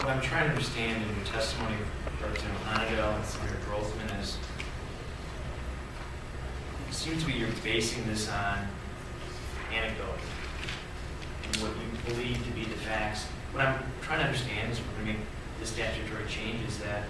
what I'm trying to understand in your testimony, Representative Honedale and Senator Grothman, is it seems to be you're basing this on anecdote and what you believe to be the facts. What I'm trying to understand is we're going to make the statutory change is that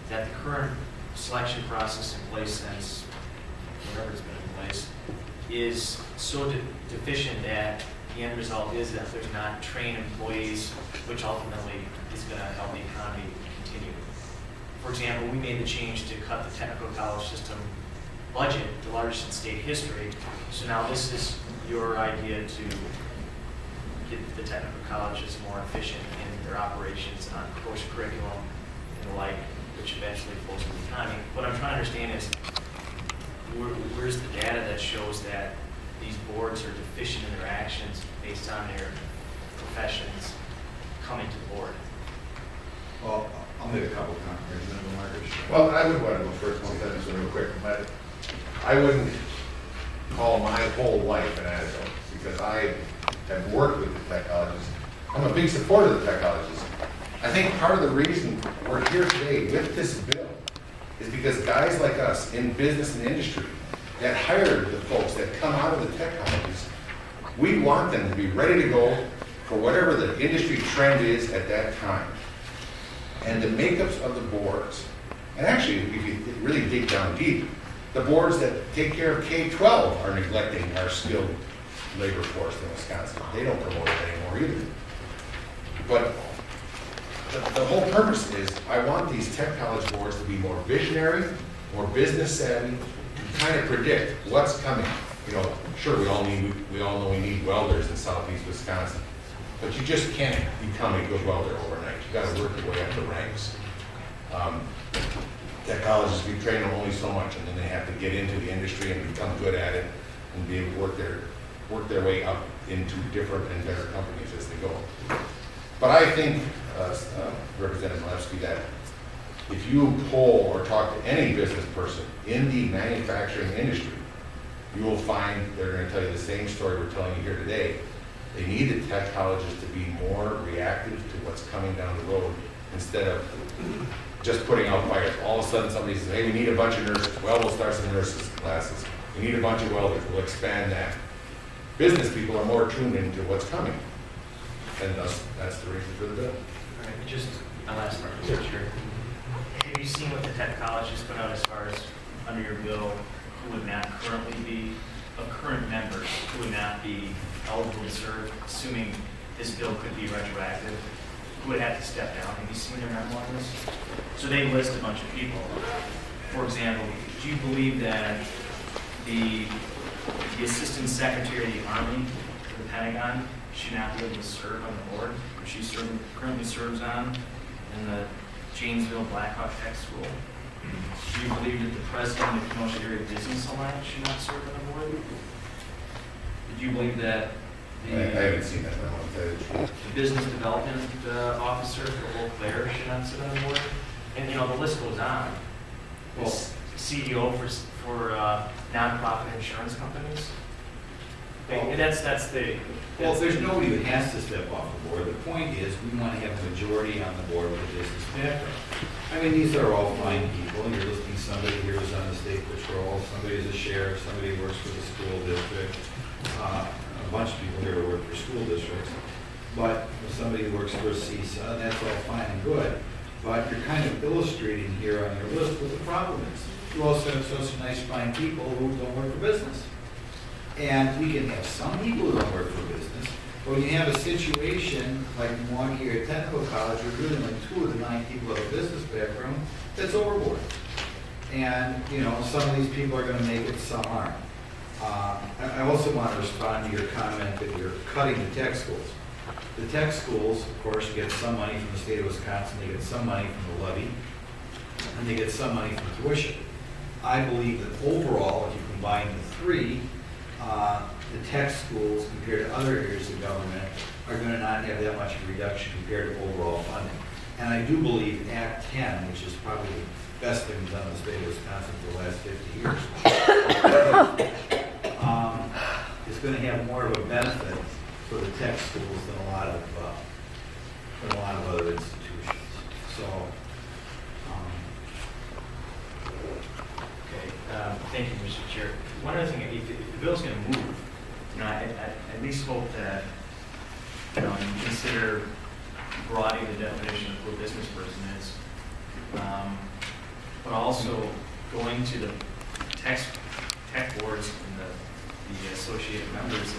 the current selection process in place since whatever it's been in place is so deficient that the end result is that there's not trained employees, which ultimately is going to help the economy continue. For example, we made the change to cut the technical college system budget, the largest in state history. So now this is your idea to get the technical colleges more efficient in their operations on course curriculum and the like, which eventually flows to the economy. What I'm trying to understand is where's the data that shows that these boards are deficient in their actions based on their professions coming to the board? Well, I'll make a couple of comments. Well, I would want to go first one sentence real quick, but I wouldn't call my whole life an anecdote because I have worked with the tech colleges. I'm a big supporter of the tech colleges. I think part of the reason we're here today with this bill is because guys like us in business and industry that hired the folks that come out of the tech colleges, we want them to be ready to go for whatever the industry trend is at that time. And the makeups of the boards, and actually, if you really dig down deep, the boards that take care of K-12 are neglecting our skilled labor force in Wisconsin. They don't promote it anymore either. But the whole purpose is I want these tech college boards to be more visionary, more business savvy, kind of predict what's coming. You know, sure, we all know we need welders in southeast Wisconsin, but you just can't become a good welder overnight. You got to work your way up the ranks. Tech colleges, we train them only so much, and then they have to get into the industry and become good at it and be able to work their way up into different and better companies as they go. But I think, Representative Malevsky, that if you poll or talk to any business person in the manufacturing industry, you will find they're going to tell you the same story we're telling you here today. They need the tech colleges to be more reactive to what's coming down the road instead of just putting out fires. All of a sudden somebody says, hey, we need a bunch of nurses. Well, we'll start some nurses classes. We need a bunch of welders. We'll expand that. Business people are more tuned into what's coming. And thus, that's the reason for the bill. All right, just my last part, Mr. Chair. Have you seen what the tech colleges put out as far as under your bill who would not currently be of current members who would not be eligible to serve, assuming this bill could be retroactive, who would have to step down? Have you seen their memo on this? So they list a bunch of people. For example, do you believe that the Assistant Secretary of the Army for the Pentagon should not be able to serve on the board, which she currently serves on in the Janesville Blackhawk Tech School? Do you believe that the president of the Kenosha Area Business Alliance should not serve on the board? Do you believe that I haven't seen that one. the business development officer for Oak Bear should not sit on the board? And you know, the list goes on. Well, CEO for nonprofit insurance companies. Well, That's the. well, there's nobody who has to step off the board. The point is, we want to have a majority on the board with a business background. I mean, these are all fine people. You're listing somebody here who's on the state patrol, somebody who's a sheriff, somebody who works for the school district, a bunch of people here who work for school districts, but somebody who works for a CISA, that's all fine and good. But you're kind of illustrating here on your list what the problem is. You also have such nice, fine people who don't work for business. And we can have some people who don't work for business, but when you have a situation like Milwaukee or Technical College, where really like 2 of the 9 people have a business background, that's overboard. And, you know, some of these people are going to make it, some aren't. I also want to respond to your comment that you're cutting the tech schools. The tech schools, of course, get some money from the state of Wisconsin, they get some money from the levy, and they get some money from tuition. I believe that overall, if you combine the 3, the tech schools compared to other areas of government are going to not have that much of a reduction compared to overall funding. And I do believe Act 10, which is probably the best thing done in the state of Wisconsin for the last 50 years, is going to have more of a benefit for the tech schools than a lot of than a lot of other institutions. So, Okay, thank you, Mr. Chair. One other thing, if the bill's gonna move, I at least hope that, you consider broadening the definition of who a business person is. But also going to the tech boards and the associated members.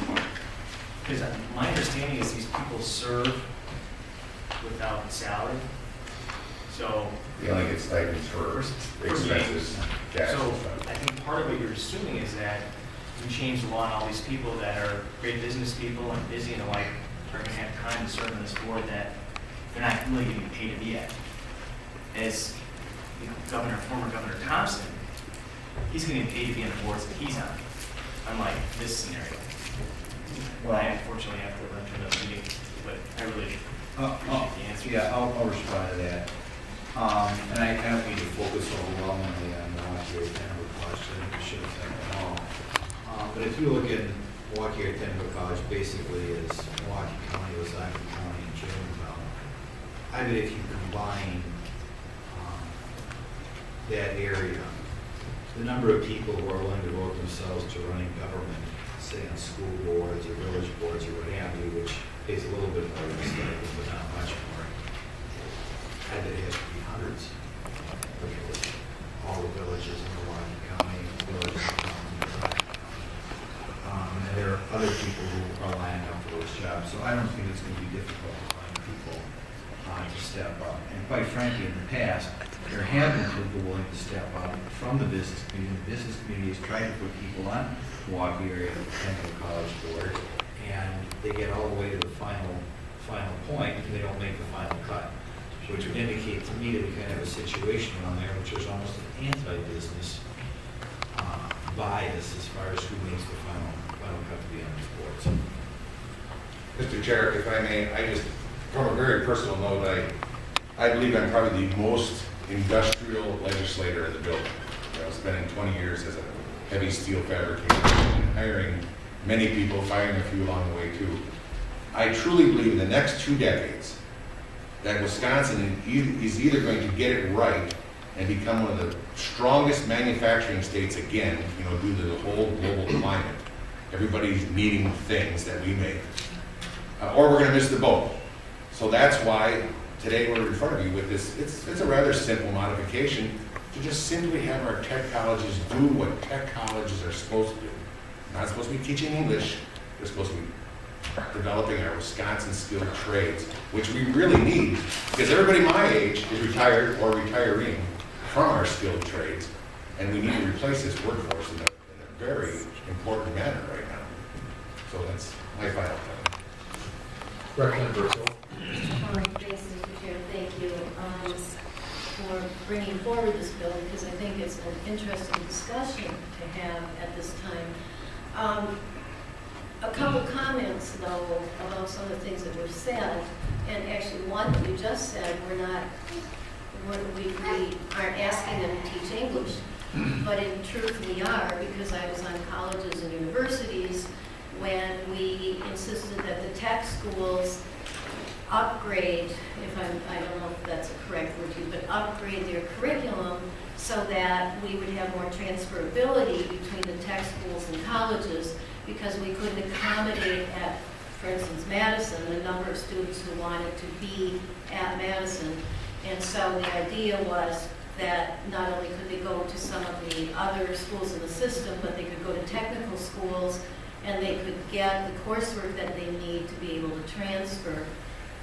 Because my understanding is these people serve without salary. So, They only get stipends for expenses, gas and so stuff. I think part of what you're assuming is that you change the law and all these people that are great business people and busy and the like are going to have time to serve on this board that they're not really getting paid to be at. As former Governor Thompson, he's getting paid to be on the boards that he's on, unlike this scenario. Well, I unfortunately have to run to another meeting, but I really appreciate the answer. yeah, I'll respond to that. And I don't mean to focus overwhelmingly on Milwaukee or Tenneco College, I think we should have said that all. But if you look at Milwaukee or Tenneco College, basically it's Milwaukee County, Ozaukee County, and Jamestown. I bet if you combine that area, the number of people who are willing to devote themselves to running government, say on school boards or village boards or what have you, which pays a little bit more than stipend, but not much more, I bet it has to be hundreds. Because all the villages in Milwaukee County, villages in Ozaukee County. And there are other people who are lining up for those jobs, so I don't think it's going to be difficult to find people to step up. And quite frankly, in the past, there have been people willing to step up from the business community. The business community has tried to put people on Milwaukee area Tenneco College board, and they get all the way to the final point, and they don't make the final cut, which would indicate to me that we kind of have a situation around there, which is almost an anti-business bias as far as who makes the final cut to be on these boards. Mr. Chair, if I may, I just, from a very personal note, I believe I'm probably the most industrial legislator in the building. Spending 20 years as a heavy steel fabricator, and hiring many people, firing a few along the way too. I truly believe in the next 2 decades that Wisconsin is either going to get it right and become one of the strongest manufacturing states again, due to the whole global climate. Everybody's needing things that we make. Or we're going to miss the boat. So that's why today we're in front of you with this. It's a rather simple modification to just simply have our tech colleges do what tech colleges are supposed to do. Not supposed to be teaching English. They're supposed to be developing our Wisconsin skilled trades, which we really need because everybody my age is retired or retiring from our skilled trades, and we need to replace this workforce in a very important manner right now. So that's my final comment. Representative Bristol. Thanks, Mr. Chair, thank you for bringing forward this bill, because I think it's an interesting discussion to have at this time. A couple comments, though, about some of the things that were said, and actually one that you just said, we aren't asking them to teach English, but in truth we are, because I was on colleges and universities when we insisted that the tech schools upgrade, I don't know if that's a correct word to use, but upgrade their curriculum so that we would have more transferability between the tech schools and colleges, because we couldn't accommodate at, for instance, Madison, the number of students who wanted to be at Madison. And so the idea was that not only could they go to some of the other schools in the system, but they could go to technical schools and they could get the coursework that they need to be able to transfer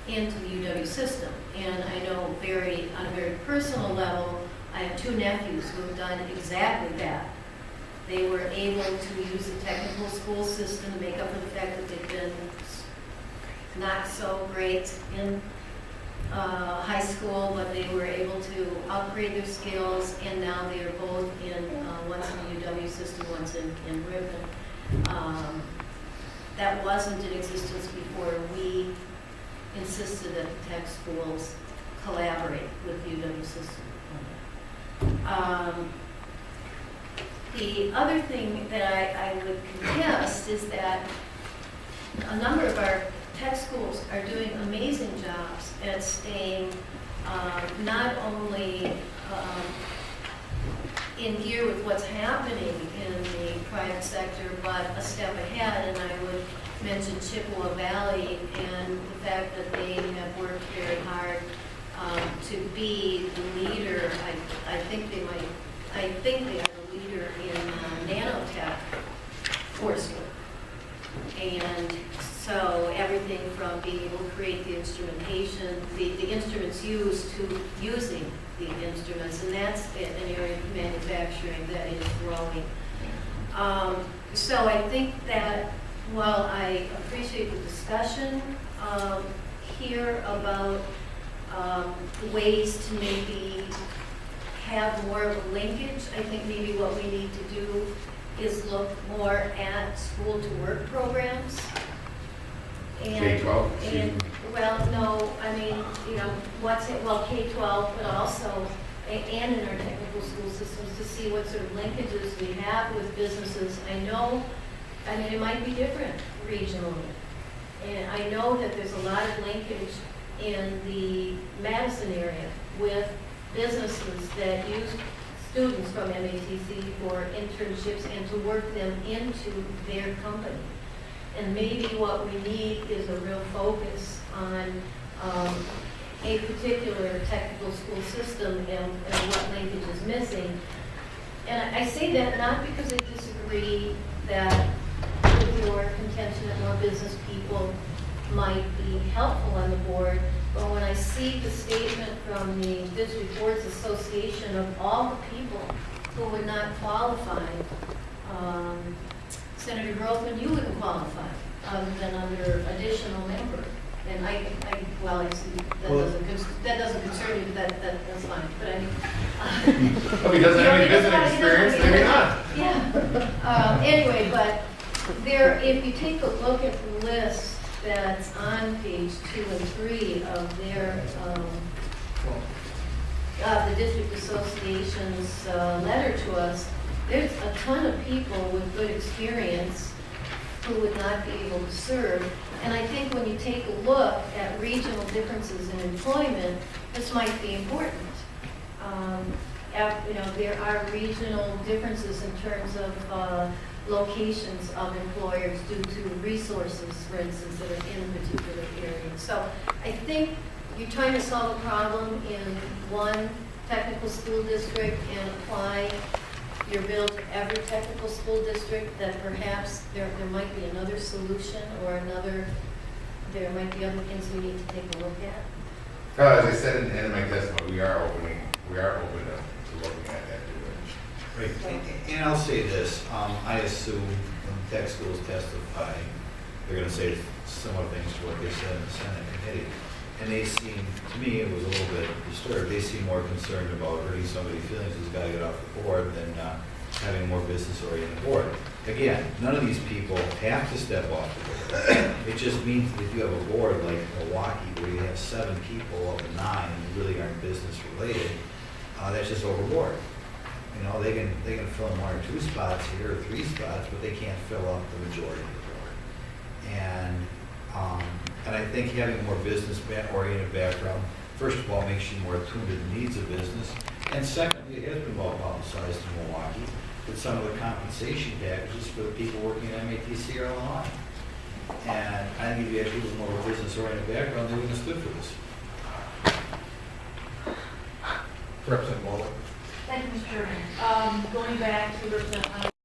into the UW system. And I know on a very personal level, I have 2 nephews who have done exactly that. They were able to use the technical school system to make up for the fact that they've been not so great in high school, but they were able to upgrade their skills, and now they are both in, one's in the UW system, one's in Ripon. That wasn't in existence before we insisted that the tech schools collaborate with the UW system. The other thing that I would contest is that a number of our tech schools are doing amazing jobs at staying not only in gear with what's happening in the private sector, but a step ahead. And I would mention Chippewa Valley and the fact that they have worked very hard to be the leader. I think they are the leader in nanotech coursework. And so everything from being able to create the instrumentation, the instruments used, to using the instruments, and that's an area of manufacturing that is growing. So I think that while I appreciate the discussion here about ways to maybe have more of a linkage, I think maybe what we need to do is look more at school-to-work programs. And- K-12? And, well, no, I mean, you know, K-12, but also, and in our technical school systems, to see what sort of linkages we have with businesses. I mean, it might be different regionally. And I know that there's a lot of linkage in the Madison area with businesses that use students from MATC for internships and to work them into their company. And maybe what we need is a real focus on a particular technical school system and what linkage is missing. And I say that not because I disagree that with your contention that more business people might be helpful on the board, but when I see the statement from the District Boards Association of all the people who would not qualify, Senator Grothman, you wouldn't qualify other than under additional member. And I see that doesn't concern you, but that's fine. But I mean, If he doesn't have any business experience, maybe not. Yeah. Anyway, but there, if you take a look at the list that's on page 2 and 3 of their, the District Association's letter to us, there's a ton of people with good experience who would not be able to serve. And I think when you take a look at regional differences in employment, this might be important. You know, there are regional differences in terms of locations of employers due to resources, for instance, that are in a particular area. So I think you're trying to solve a problem in one technical school district and apply your bill to every technical school district, that perhaps there might be another solution or there might be other things we need to take a look at. As I said in the end of my testimony, we are open to looking at that too. Right, and I'll say this, I assume when tech schools testify, they're gonna say similar things to what they said in the Senate committee. And they seem, to me, it was a little bit disturbed, they seem more concerned about hurting somebody's feelings who's gotta get off the board than having a more business-oriented board. Again, none of these people have to step off the board. It just means that if you have a board like Milwaukee, where you have 7 people of the 9 who really aren't business-related, that's just overboard. You know, they can fill in 1 or 2 spots here, or 3 spots, but they can't fill up the majority of the board. And I think having a more business-oriented background, first of all, makes you more attuned to the needs of business. And secondly, it has been well publicized in Milwaukee that some of the compensation packages for the people working at MATC are online. And I think if you had people with more of a business-oriented background, they wouldn't have stood for this. Representative Walden. Thank you, Mr. Chairman. Going back to Representative